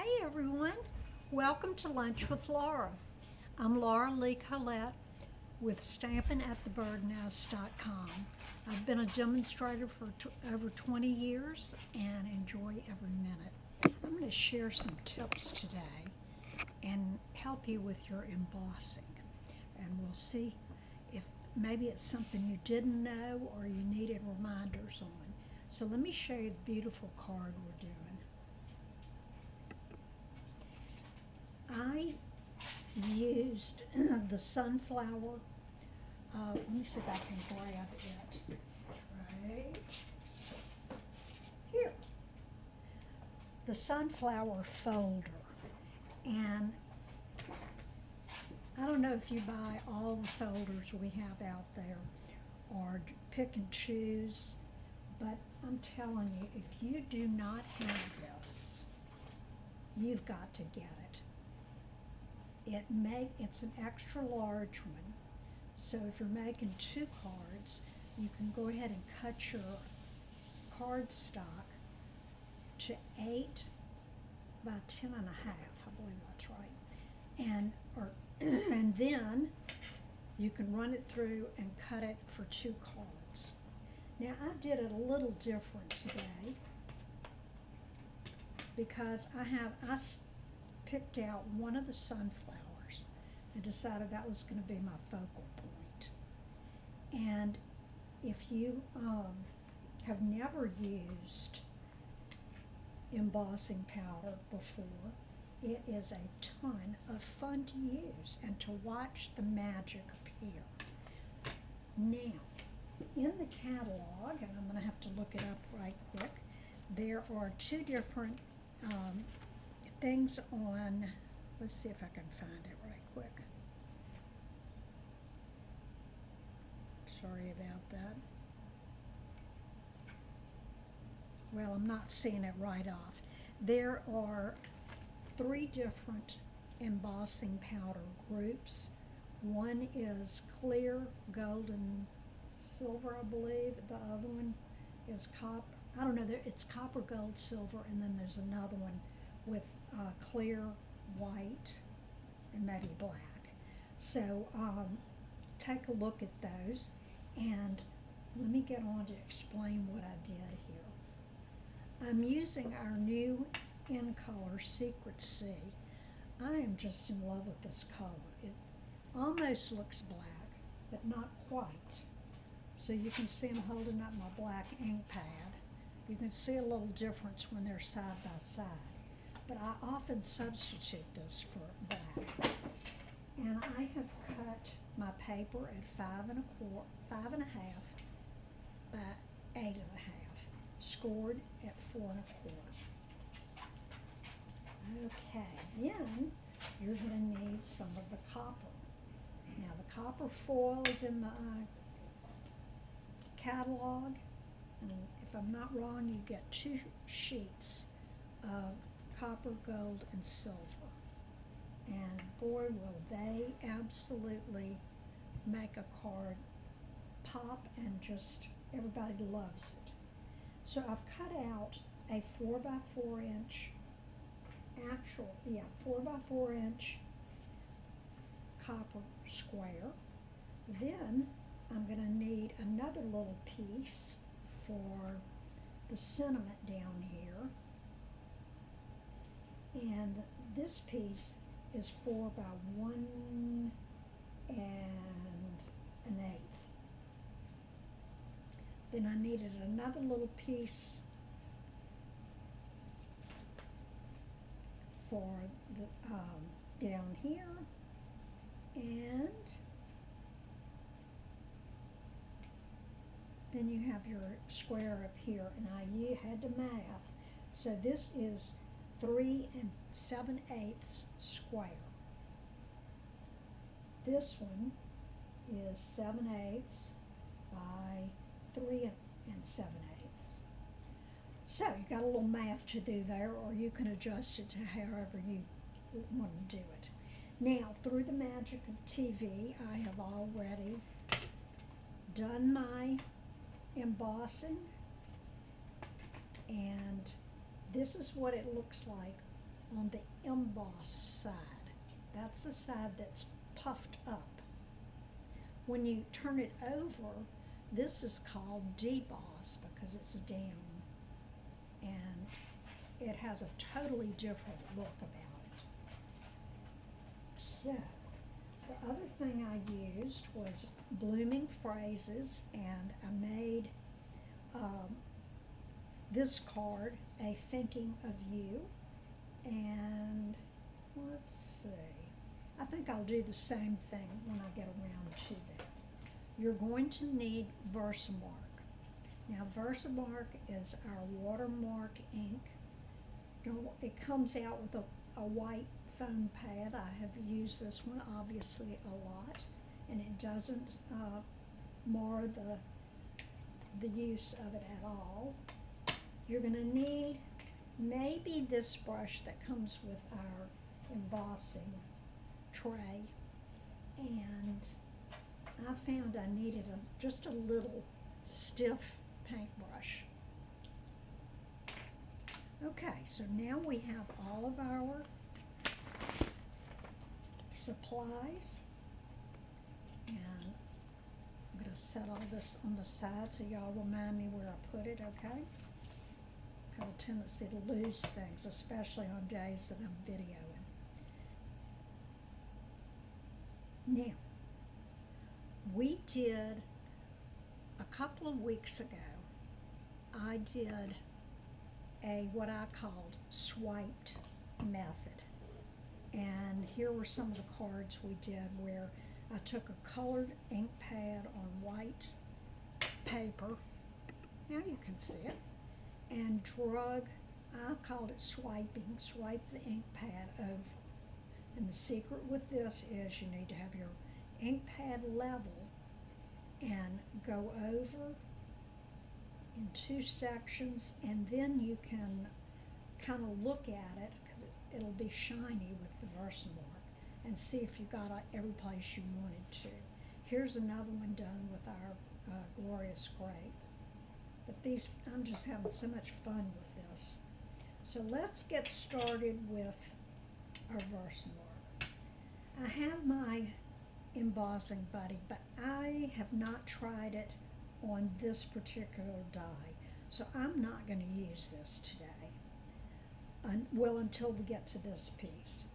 Hey everyone, welcome to Lunch with Laura. I'm Laura Lee Collette with StampingAtTheBirdNest.com. I've been a demonstrator for over 20 years and enjoy every minute. I'm going to share some tips today and help you with your embossing. And we'll see if maybe it's something you didn't know or you needed reminders on. So let me show you the beautiful card we're doing. I used the sunflower, let me see if I can grab it right here. The sunflower folder, and I don't know if you buy all the folders we have out there or pick and choose, but I'm telling you, if you do not have this, you've got to get it. It's an extra large one, so if you're making 2 cards, you can go ahead and cut your cardstock to 8 by 10 and a half. I believe that's right, and then you can run it through and cut it for 2 cards. Now I did it a little different today because I picked out one of the sunflowers and decided that was going to be my focal point. And if you have never used embossing powder before, it is a ton of fun to use and to watch the magic appear. Now, in the catalog, and I'm going to have to look it up right quick, there are 2 different things on, let's see if I can find it right quick. Sorry about that. Well, I'm not seeing it right off. There are 3 different embossing powder groups. One is clear, gold, and silver, I believe. The other one is copper. I don't know, it's copper, gold, silver, and then there's another one with clear, white, and maybe black. So take a look at those, and let me get on to explain what I did here. I'm using our new in color Secret Sea. I am just in love with this color. It almost looks black, but not quite. So you can see I'm holding up my black ink pad. You can see a little difference when they're side by side. But I often substitute this for black. And I have cut my paper at 5 1/4 by 8 1/2, scored at 4 1/4. Okay, then you're going to need some of the copper. Now the copper foil is in the catalog, and if I'm not wrong, you get 2 sheets of copper, gold, and silver. And boy, will they absolutely make a card pop, and just everybody loves it. So I've cut out a 4 by 4 inch, 4 by 4 inch copper square. Then I'm going to need another little piece for the sentiment down here. And this piece is 4 by 1 1/8. Then I needed another little piece for the down here, and then you have your square up here, and I had to math. So this is 3 7/8 square. This one is 7/8 by 3 7/8. So you got a little math to do there, or you can adjust it to however you want to do it. Now, through the magic of TV, I have already done my embossing, and this is what it looks like on the embossed side. That's the side that's puffed up. When you turn it over, this is called debossed because it's down, and it has a totally different look about it. So, the other thing I used was blooming phrases, and I made this card, a thinking of you, and let's see, I think I'll do the same thing when I get around to that. You're going to need VersaMark. Now VersaMark is our watermark ink. It comes out with a white foam pad. I have used this one obviously a lot, and it doesn't mar the use of it at all. You're going to need maybe this brush that comes with our embossing tray, and I found I needed just a little stiff paintbrush. Okay, so now we have all of our supplies, and I'm going to set all this on the side so y'all remind me where I put it, okay? I have a tendency to lose things, especially on days that I'm videoing. Now, we did, a couple of weeks ago, I did what I called swiped method. And here were some of the cards we did where I took a colored ink pad on white paper, now you can see it, and I called it swiping, swipe the ink pad over. And the secret with this is you need to have your ink pad level and go over in two sections, and then you can kind of look at it because it'll be shiny with the VersaMark, and see if you got every place you wanted to. Here's another one done with our Glorious Grape. But these, I'm just having so much fun with this. So let's get started with our VersaMark. I have my embossing buddy, but I have not tried it on this particular die, so I'm not going to use this today, well, until we get to this piece.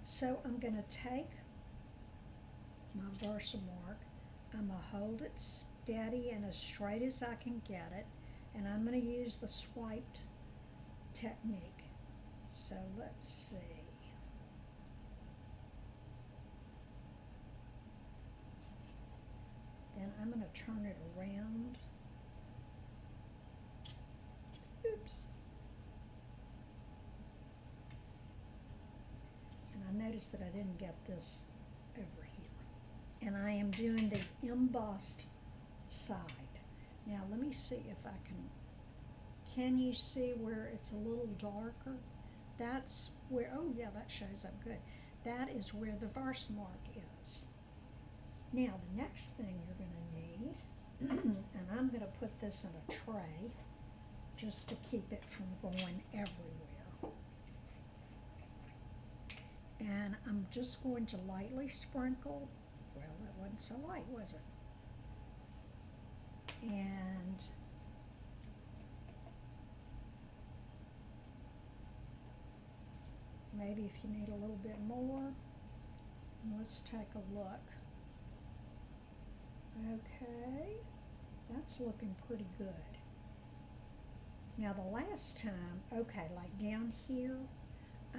So I'm going to take my VersaMark, I'm going to hold it steady and as straight as I can get it, and I'm going to use the swiped technique. So let's see. Then I'm going to turn it around. Oops. And I noticed that I didn't get this over here. And I am doing the embossed side. Now let me see if I can you see where it's a little darker? That's where, oh yeah, that shows up good. That is where the VersaMark is. Now the next thing you're going to need, and I'm going to put this in a tray just to keep it from going everywhere. And I'm just going to lightly sprinkle, well, that wasn't so light, was it? And maybe if you need a little bit more, let's take a look. Okay, that's looking pretty good. Now the last time, okay, like down here,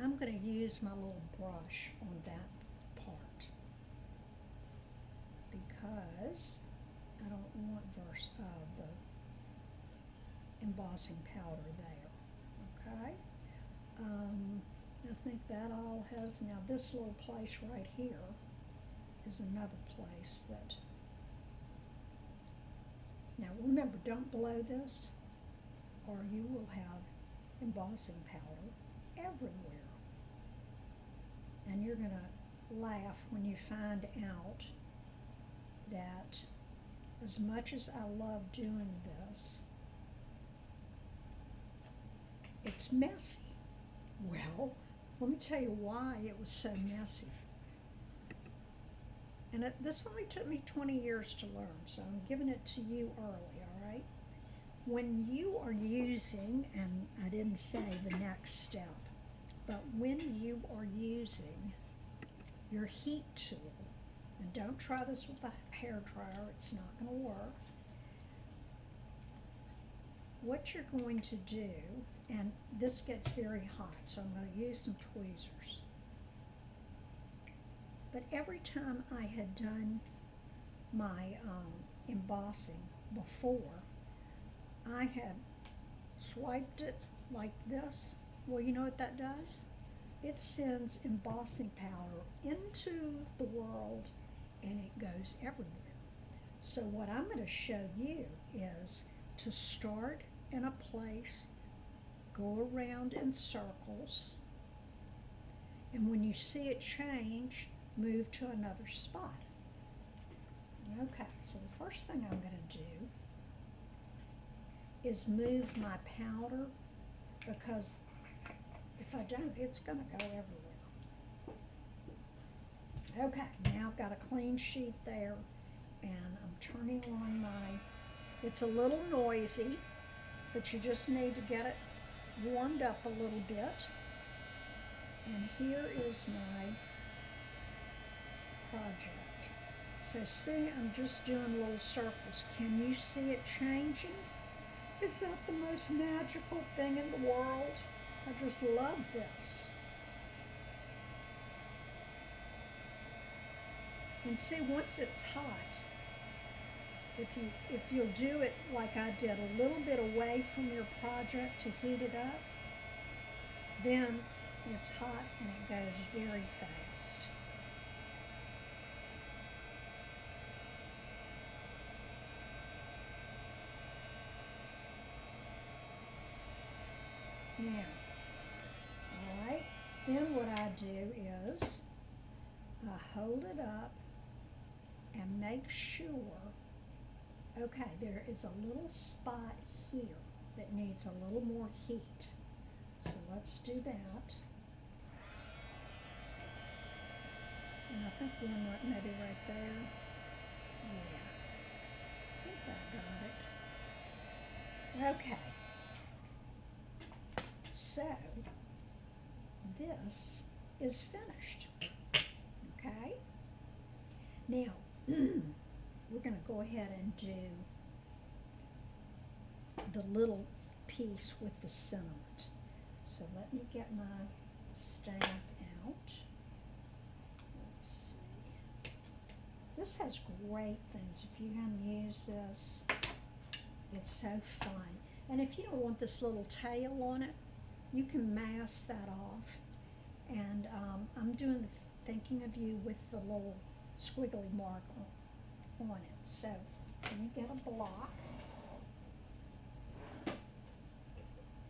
I'm going to use my little brush on that part because I don't want the embossing powder there, okay? I think that all has, now this little place right here is another place that, now remember, don't blow this or you will have embossing powder everywhere. And you're going to laugh when you find out that as much as I love doing this, it's messy. Well, Let me tell you why it was so messy. And this only took me 20 years to learn, so I'm giving it to you early, all right? When you are using, and I didn't say the next step, but when you are using your heat tool, and don't try this with a hair dryer, it's not going to work. What you're going to do, and this gets very hot, so I'm going to use some tweezers. But every time I had done my embossing before, I had swiped it like this. Well, you know what that does? It sends embossing powder into the world and it goes everywhere. So what I'm going to show you is to start in a place, go around in circles, and when you see it change, move to another spot. Okay, so the first thing I'm going to do is move my powder, because if I don't, it's going to go everywhere. Okay, now I've got a clean sheet there, and I'm turning on my, it's a little noisy, but you just need to get it warmed up a little bit. And here is my project. So see, I'm just doing little circles. Can you see it changing? Is that the most magical thing in the world? I just love this. And see, once it's hot, if you'll do it like I did, a little bit away from your project to heat it up, then it's hot and it goes very fast. Now, all right, then what I do is I hold it up and make sure, okay, there is a little spot here that needs a little more heat. So let's do that. And I think one maybe right there. Yeah, I think I got it. Okay. So, this is finished, okay? Now, we're going to go ahead and do the little piece with the sentiment. So let me get my stamp out. Let's see. This has great things. If you haven't used this, it's so fun. And if you don't want this little tail on it, you can mask that off. And I'm doing the thinking of you with the little squiggly mark on it. So let me get a block.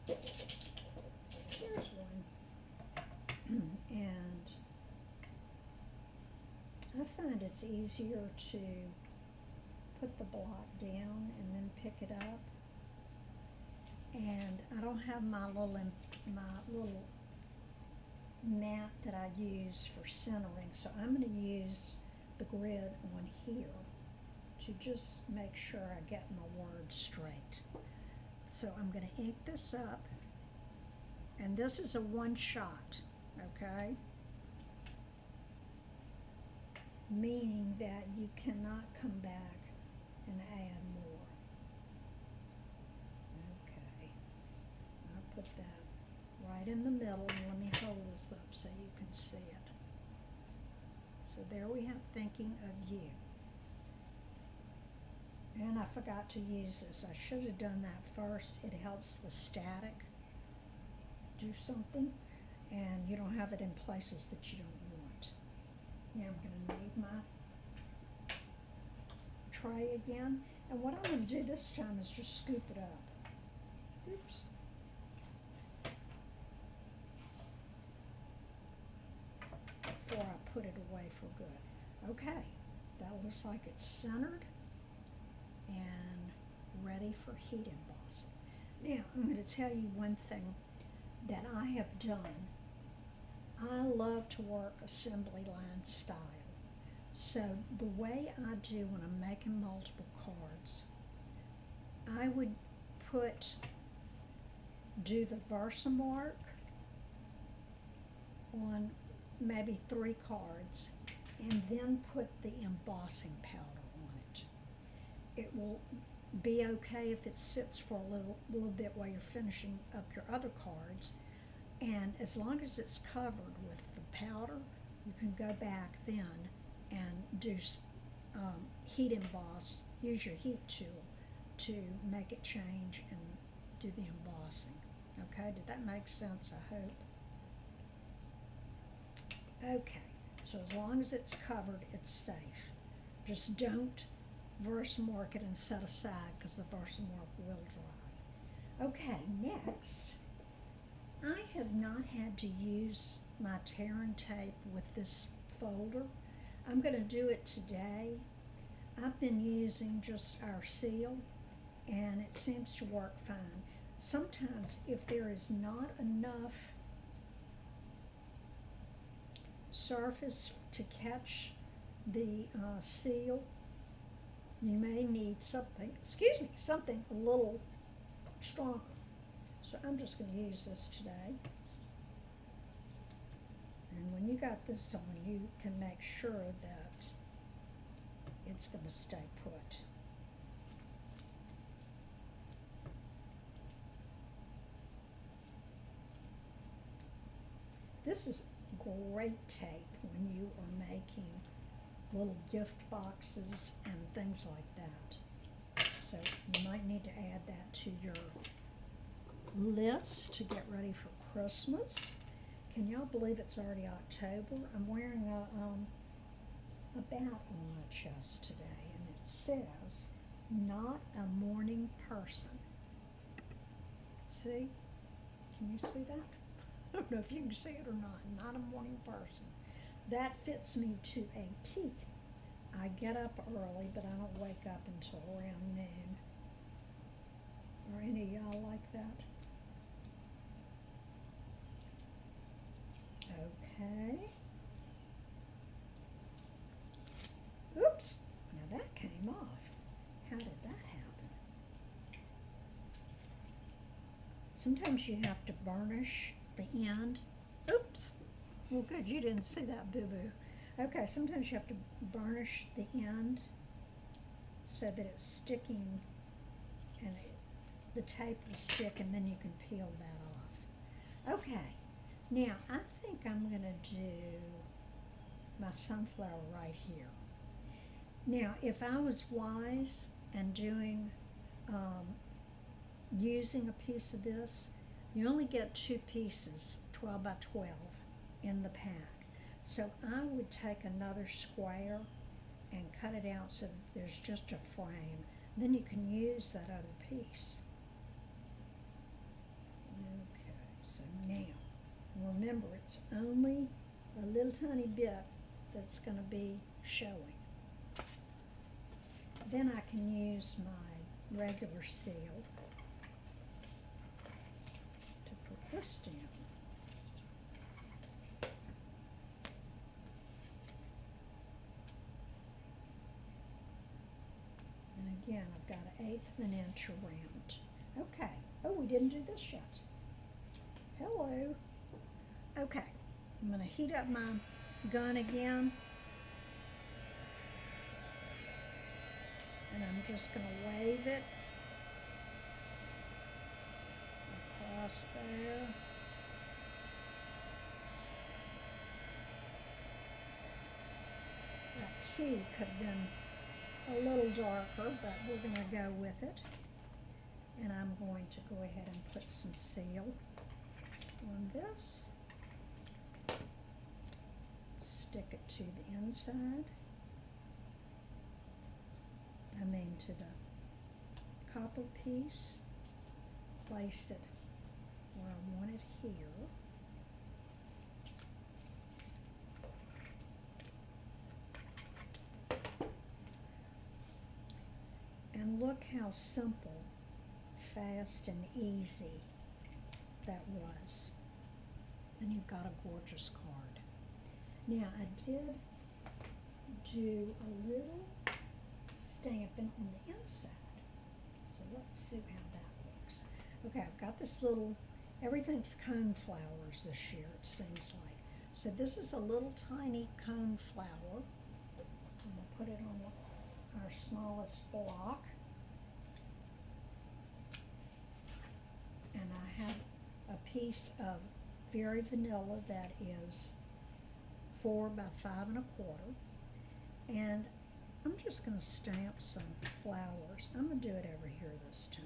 Here's one. And I find it's easier to put the block down and then pick it up. And I don't have my little mat that I use for centering, so I'm going to use the grid on here to just make sure I get my words straight. So I'm going to ink this up, and this is a one shot, okay? Meaning that you cannot come back and add more. Okay, I'll put that right in the middle, and let me hold this up so you can see it. So there we have thinking of you. And I forgot to use this. I should have done that first. It helps the static do something, and you don't have it in places that you don't want. Now I'm going to need my tray again. And what I'm going to do this time is just scoop it up. Oops. Before I put it away for good. Okay, that looks like it's centered and ready for heat embossing. Now, I'm going to tell you one thing that I have done I love to work assembly line style. So the way I do when I'm making multiple cards, I would do the VersaMark on maybe 3 cards and then put the embossing powder on it. It will be okay if it sits for a little bit while you're finishing up your other cards, and as long as it's covered with the powder, you can go back then and do heat emboss. Use your heat tool to make it change and do the embossing. Okay, did that make sense? I hope. Okay, so as long as it's covered, it's safe. Just don't VersaMark it and set aside because the VersaMark will dry. Okay, next, I have not had to use my tear and tape with this folder. I'm going to do it today. I've been using just our seal and it seems to work fine. Sometimes if there is not enough surface to catch the seal, you may need something, something a little stronger. So I'm just going to use this today. And when you got this on, you can make sure that it's going to stay put. This is great tape when you are making little gift boxes and things like that. So you might need to add that to your list to get ready for Christmas. Can y'all believe it's already October? I'm wearing a bat on my chest today, and it says, "Not a morning person." See? Can you see that? I don't know if you can see it or not. Not a morning person. That fits me to a T. I get up early, but I don't wake up until around noon. Are any of y'all like that? Okay. Oops. Now that came off. How did that happen? Sometimes you have to burnish the end. Oops. Well, good, you didn't see that, boo-boo. Okay, sometimes you have to burnish the end so that it's sticking and the tape will stick, and then you can peel that off. Okay, now I think I'm going to do my sunflower right here. Now, if I was wise and doing, using a piece of this, you only get 2 pieces, 12 by 12, in the pack. So I would take another square and cut it out so that there's just a frame. Then you can use that other piece. Okay, so now, remember it's only a little tiny bit that's going to be showing. Then I can use my regular seal to put this down. And again, I've got 1/8 of an inch around. Okay. Oh, we didn't do this yet. Hello. Okay. I'm going to heat up my gun again. And I'm just going to wave it across there. That T could have been a little darker, but we're going to go with it. And I'm going to go ahead and put some seal on this. Stick it to the inside. To the copper piece. Place it where I want it here. And look how simple, fast, and easy that was. then you've got a gorgeous card. Now, I did do a little stamping on the inside. So let's see how that looks. Okay, I've got this little, everything's cone flowers this year, it seems like. So this is a little tiny cone flower. I'm going to put it on our smallest block. And I have a piece of very vanilla that is 4 by 5 1/4. And I'm just going to stamp some flowers. I'm going to do it over here this time.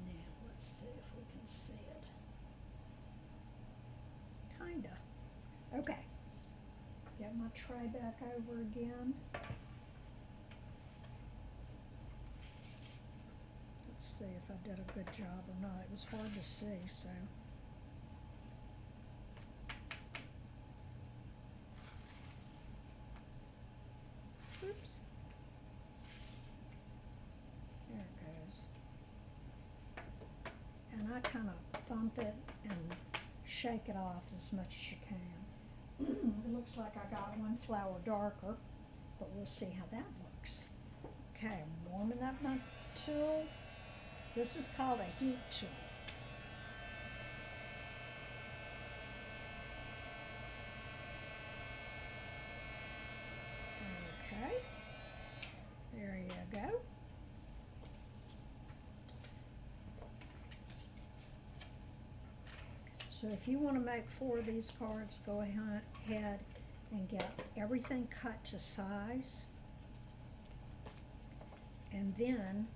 Now, let's see if we can see it. Kinda. Okay. Get my tray back over again. Let's see if I did a good job or not. It was hard to see, so. Oops. There it goes. And I kind of thump it and shake it off as much as you can. It looks like I got one flower darker, but we'll see how that looks. Okay, I'm warming up my tool. This is called a heat tool. Okay, there you go. So if you want to make 4 of these cards, go ahead and get everything cut to size. And then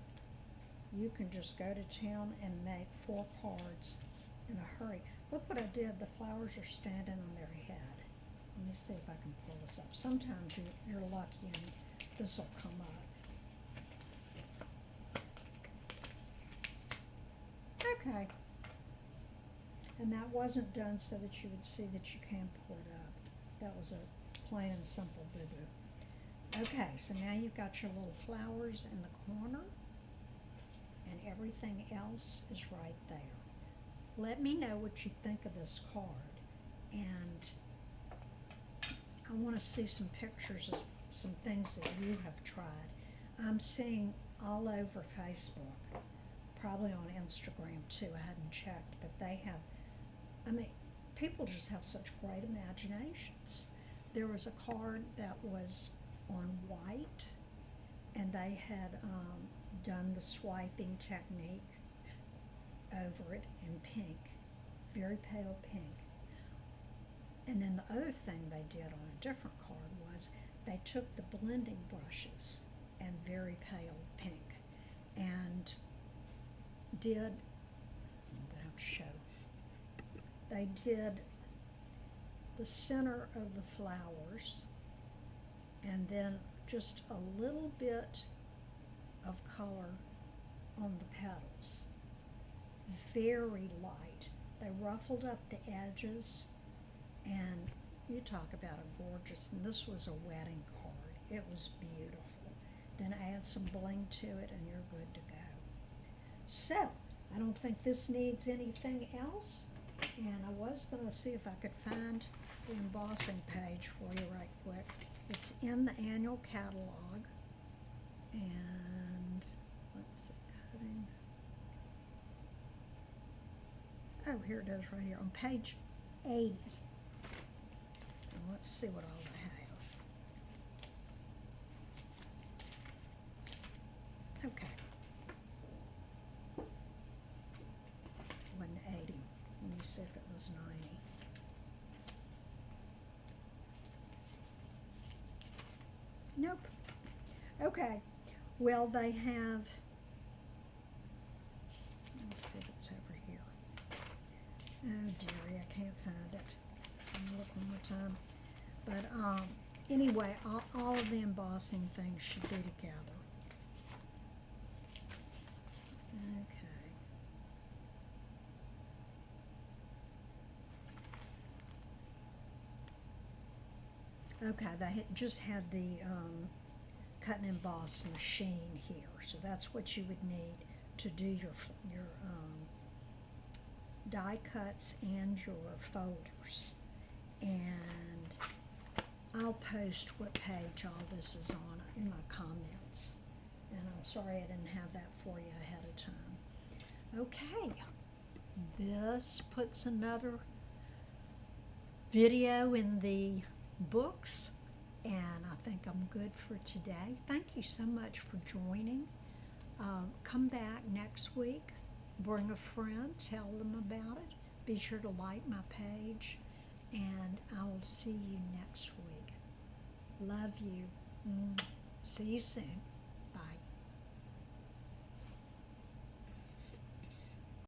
you can just go to town and make 4 cards in a hurry. Look what I did. The flowers are standing on their head. Let me see if I can pull this up. Sometimes you're lucky and this will come up. Okay. And that wasn't done so that you would see that you can pull it up. That was a plain and simple boo-boo. Okay, so now you've got your little flowers in the corner and everything else is right there. Let me know what you think of this card, and I want to see some pictures of some things that you have tried. I'm seeing all over Facebook, probably on Instagram too. I hadn't checked, but they have, I mean, people just have such great imaginations. There was a card that was on white, and they had done the swiping technique over it in pink, very pale pink. And then the other thing they did on a different card was they took the blending brushes and very pale pink and did, I'm going to have to show, they did the center of the flowers and then just a little bit of color on the petals. Very light. They ruffled up the edges, and you talk about a gorgeous, and this was a wedding card. It was beautiful. Then add some bling to it and you're good to go. So, I don't think this needs anything else, and I was going to see if I could find the embossing page for you right quick. It's in the annual catalog, and let's see, cutting. Oh, here it is right here on page 80. And let's see what all they have. Okay. 180. Let me see if it was 90. Nope. Okay. Well, they have, let's see if it's over here. Oh dearie, I can't find it. I'm gonna look one more time. But anyway, all of the embossing things should be together. Okay. Okay, they just had the cut and emboss machine here, so that's what you would need to do your die cuts and your folders. And I'll post what page all this is on in my comments. And I'm sorry I didn't have that for you ahead of time. Okay, this puts another video in the books, and I think I'm good for today. Thank you so much for joining. Come back next week, bring a friend, tell them about it. Be sure to like my page, and I will see you next week. Love you. See you soon. Bye.